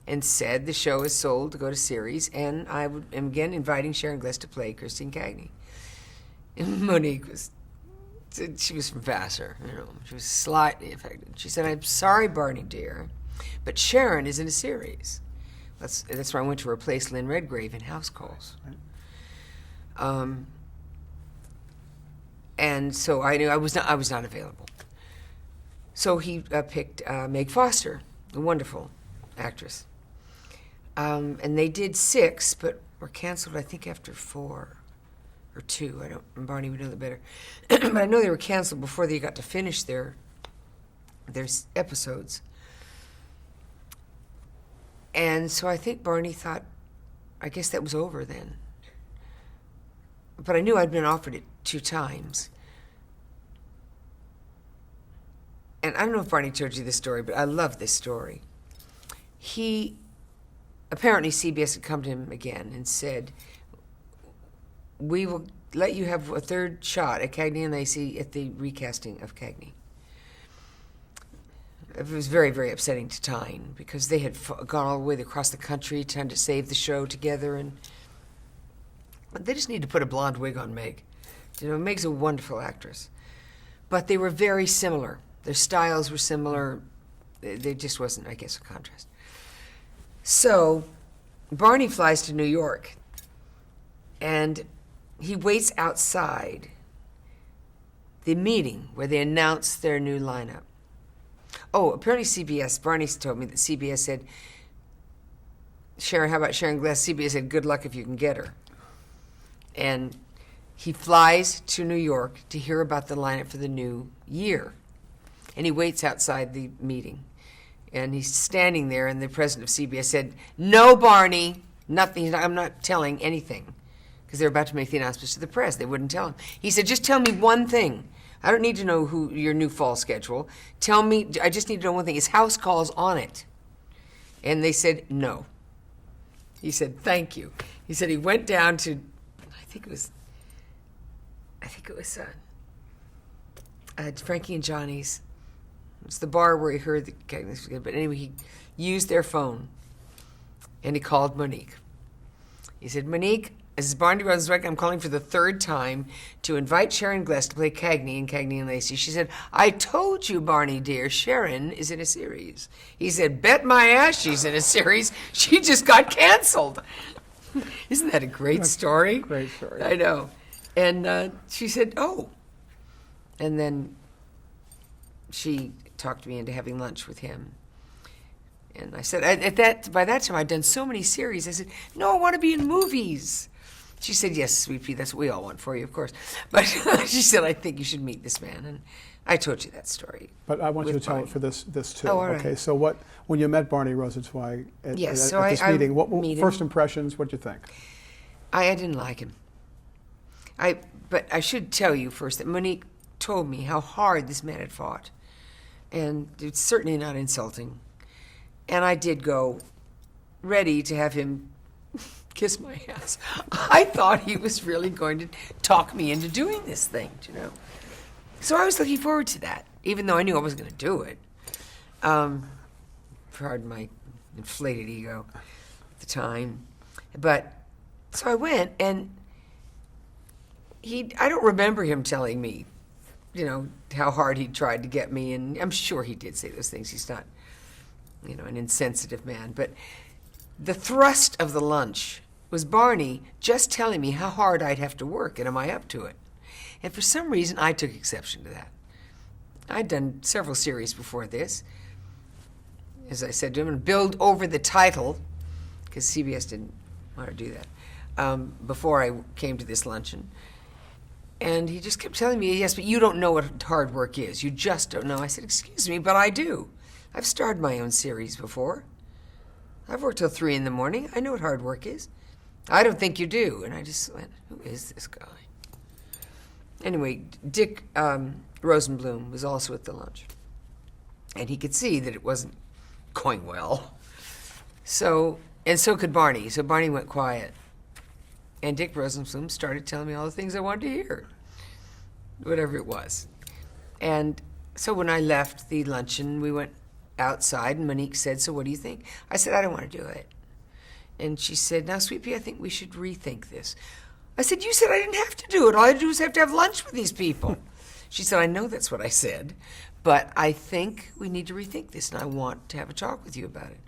and said the show is sold to go to series, and I am again inviting Sharon Gless to play Christine Cagney. And Monique she was from Vassar, she was slightly affected. She said, I'm sorry, Barney, dear, but Sharon is in a series. That's where I went to replace Lynn Redgrave in House Calls. And so I knew I was not available. So he picked Meg Foster, a wonderful actress. And they did 6, but were canceled, I think, after 4 or 2. Barney would know that better. But I know they were canceled before they got to finish their episodes. And so I think Barney thought, I guess that was over then. But I knew I'd been offered it 2 times. And I don't know if Barney told you this story, but I love this story. Apparently CBS had come to him again and said, we will let you have a 3rd shot at Cagney and Lacey at the recasting of Cagney. It was very, very upsetting to Tyne, because they had gone all the way across the country trying to save the show together, and they just need to put a blonde wig on Meg. Meg's a wonderful actress. But they were very similar. Their styles were similar. There just wasn't, I guess, a contrast. So Barney flies to New York, and he waits outside the meeting where they announce their new lineup. Oh, apparently CBS, Barney told me that CBS said, Sharon, how about Sharon Gless? CBS said, good luck if you can get her. And he flies to New York to hear about the lineup for the new year. And he waits outside the meeting. And he's standing there, and the president of CBS said, no, Barney, nothing, I'm not telling anything. Because they were about to make the announcements to the press. They wouldn't tell him. He said, just tell me one thing. I don't need to know your new fall schedule. Tell me, I just need to know one thing. Is House Calls on it? And they said, no. He said, thank you. He said he went down to, I think it was Frankie and Johnny's. It's the bar where he heard the Cagney. But anyway, he used their phone, and he called Monique. He said, Monique, this is Barney Rosenzweig. I'm calling for the 3rd time to invite Sharon Gless to play Cagney in Cagney and Lacey. She said, I told you, Barney, dear, Sharon is in a series. He said, bet my ass she's in a series. She just got canceled. Isn't that a great story? Great story. I know. And she said, oh. And then she talked me into having lunch with him. And I said, by that time I'd done so many series. I said, no, I want to be in movies. She said, yes, sweet pea, that's what we all want for you, of course. But she said, I think you should meet this man. And I told you that story. But I want you to tell Barney. it for this too. Oh, all right. Okay, so when you met Barney Rosenzweig at Yes, this meeting, what meet first him. impressions, what did you think? I didn't like him. But I should tell you first that Monique told me how hard this man had fought. And it's certainly not insulting. And I did go ready to have him kiss my ass. I thought he was really going to talk me into doing this thing, you know. So I was looking forward to that, even though I knew I wasn't going to do it. Pardon my inflated ego at the time. But, so I went, and I don't remember him telling me, you know, how hard he tried to get me, and I'm sure he did say those things. He's not, you know, an insensitive man. But the thrust of the lunch was Barney just telling me how hard I'd have to work, and am I up to it? And for some reason, I took exception to that. I'd done several series before this. As I said to him, and build over the title, because CBS didn't want to do that, before I came to this luncheon. And he just kept telling me, yes, but you don't know what hard work is. You just don't know. I said, excuse me, but I do. I've starred my own series before. I've worked till 3 in the morning. I know what hard work is. I don't think you do. And I just went, who is this guy? Anyway, Dick Rosenblum was also at the lunch. And he could see that it wasn't going well. So could Barney. So Barney went quiet. And Dick Rosenblum started telling me all the things I wanted to hear, whatever it was. And so when I left the luncheon, we went outside, and Monique said, so what do you think? I said, I don't want to do it. And she said, now, Sweet Pea, I think we should rethink this. I said, you said I didn't have to do it. All I had to do was have to have lunch with these people. She said, I know that's what I said, but I think we need to rethink this, and I want to have a talk with you about it.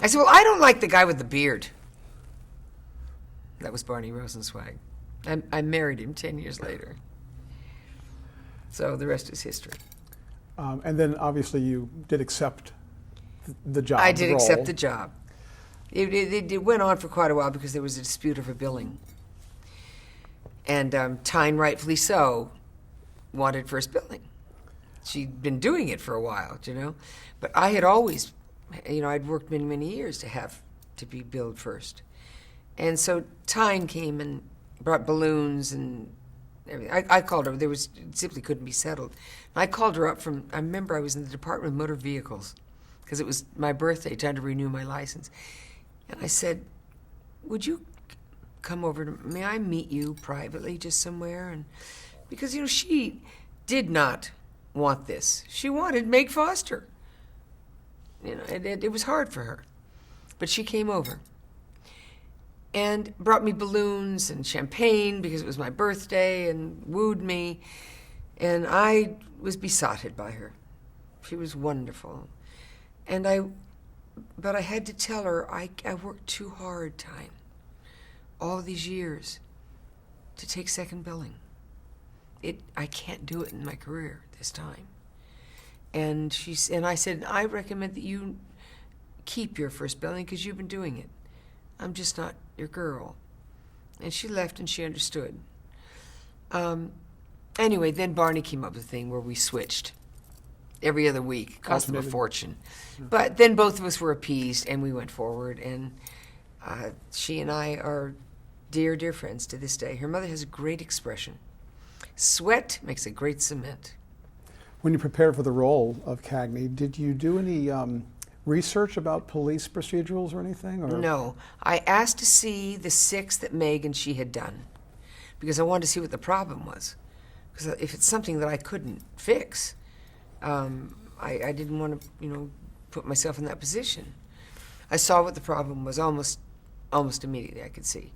I said, well, I don't like the guy with the beard. That was Barney Rosenzweig. I married him 10 years later. So the rest is history. And then obviously you did accept the job. I did role. accept the job. It went on for quite a while because there was a dispute over billing. And Tyne, rightfully so, wanted first billing. She'd been doing it for a while, you know. But I had always, you know, I'd worked many, many years to be billed first. And so Tyne came and brought balloons and everything. I called her. It simply couldn't be settled. And I called her up I remember I was in the Department of Motor Vehicles because it was my birthday, time to renew my license. And I said, would you come over may I meet you privately just somewhere? And because, you know, she did not want this. She wanted Meg Foster. You know, it was hard for her. But she came over and brought me balloons and champagne because it was my birthday and wooed me. And I was besotted by her. She was wonderful. But I had to tell her I worked too hard, Tyne, all these years to take second billing. I can't do it in my career this time. And I said, I recommend that you keep your first billing because you've been doing it. I'm just not your girl. And she left and she understood. Anyway, then Barney came up with a thing where we switched every other week, cost them a fortune. Yeah. But then both of us were appeased and we went forward, and she and I are dear, dear friends to this day. Her mother has a great expression. Sweat makes a great cement. When you prepared for the role of Cagney, did you do any research about police procedurals or anything? Or? No. I asked to see the 6 that Meg and she had done because I wanted to see what the problem was. Because if it's something that I couldn't fix, I didn't want to, you know, put myself in that position. I saw what the problem was almost immediately. I could see.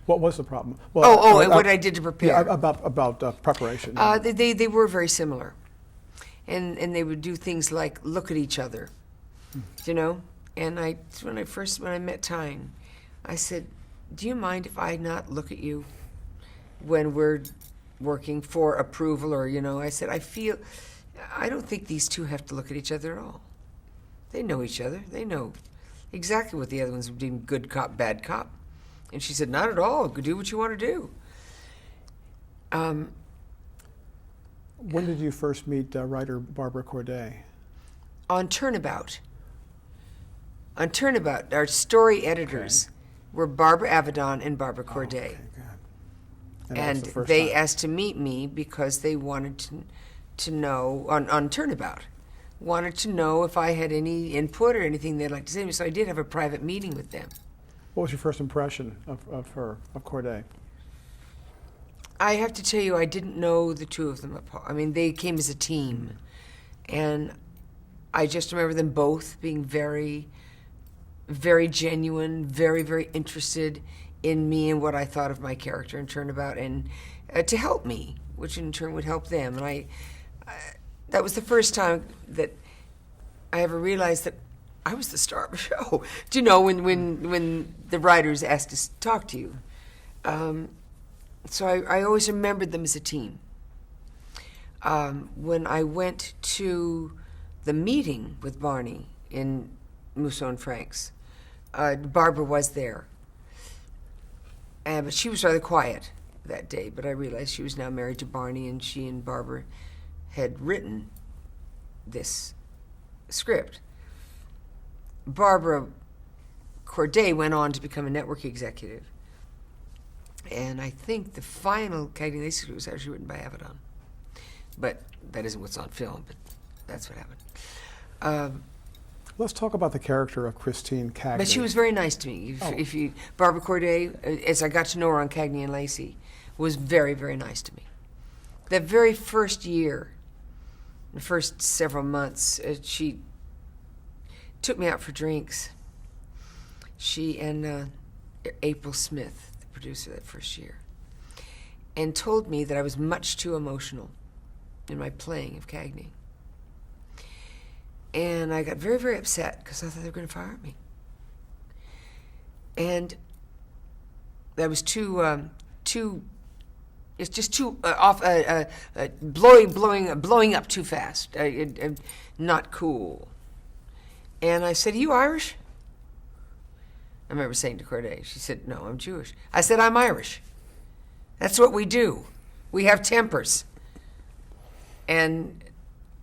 What was the problem? Well, what I did to prepare. Yeah, about preparation. They were very similar, and they would do things like look at each other, you know. And when I met Tyne, I said, "Do you mind if I not look at you when we're working for approval?" Or, you know, I said, I don't think these two have to look at each other at all. They know each other. They know exactly what the other one's doing, good cop, bad cop. And she said, not at all. Do what you want to do. When did you first meet writer Barbara Corday? On Turnabout. On Turnabout, our story editors were Barbara Avedon and Barbara Corday. And they asked to meet me because they wanted to know, on Turnabout, wanted to know if I had any input or anything they'd like to say to me. So I did have a private meeting with them. What was your first impression of her, of Corday? I have to tell you, I didn't know the two of them apart. I mean, they came as a team. And I just remember them both being very, very genuine, very, very interested in me and what I thought of my character and turnabout, and to help me, which in turn would help them. And that was the first time that I ever realized that I was the star of a show. Do you know, when the writers asked to talk to you? So I always remembered them as a team. When I went to the meeting with Barney in Musso and Frank's, Barbara was there. But she was rather quiet that day, but I realized she was now married to Barney, and she and Barbara had written this script. Barbara Corday went on to become a network executive. And I think the final Cagney Lacey script was actually written by Avedon. But that isn't what's on film, but that's what happened. Let's talk about the character of Christine Cagney. But she was very nice to me. Barbara Corday, as I got to know her on Cagney and Lacey, was very, very nice to me. That very first year, the first several months, she took me out for drinks. She and April Smith, the producer that first year, and told me that I was much too emotional in my playing of Cagney. And I got very, very upset because I thought they were going to fire me. And that was it's just too blowing up too fast, not cool. And I said, "Are you Irish?" I remember saying to Corday. She said, "No, I'm Jewish." I said, "I'm Irish. That's what we do. We have tempers." And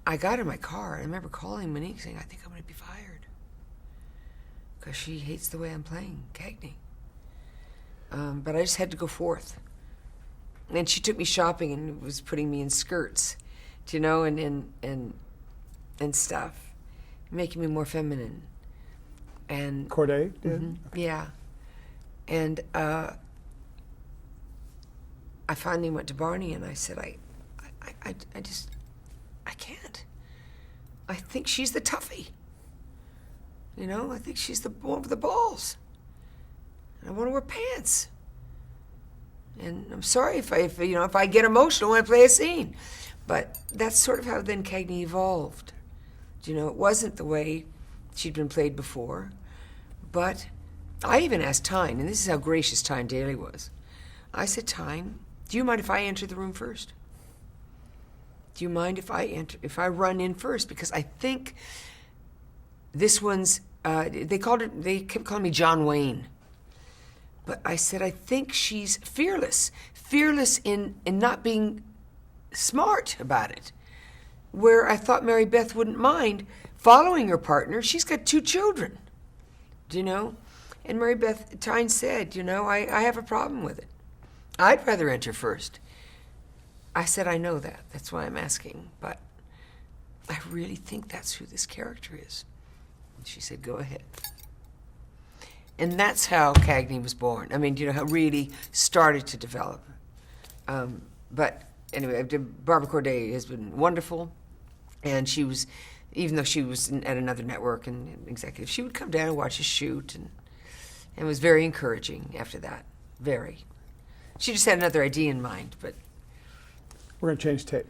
I got in my car, and I remember calling Monique saying, "I think I'm going to be fired because she hates the way I'm playing Cagney." But I just had to go forth. And she took me shopping and was putting me in skirts, you know, and stuff, making me more feminine. And Corday did? Mm-hmm, yeah. And I finally went to Barney and I said, I can't. I think she's the toughie. You know, I think she's the one with the balls. And I want to wear pants. And I'm sorry if I get emotional when I play a scene. But that's sort of how then Cagney evolved. You know, it wasn't the way she'd been played before. But I even asked Tyne, and this is how gracious Tyne Daly was. I said, "Tyne, do you mind if I enter the room first? Do you mind if I run in first? Because I think this one's, they kept calling me John Wayne. But I said, I think she's fearless in not being smart about it. Where I thought Mary Beth wouldn't mind following her partner. She's got 2 children, do you know? And Mary Beth Tyne said, you know, I have a problem with it. I'd rather enter first. I said, I know that. That's why I'm asking. But I really think that's who this character is. And she said, go ahead. And that's how Cagney was born. I mean, you know, how it really started to develop. But anyway, Barbara Corday has been wonderful. And she was, even though she was at another network and executive, she would come down and watch us shoot. And was very encouraging after that. Very. She just had another idea in mind, but... We're going to change tape.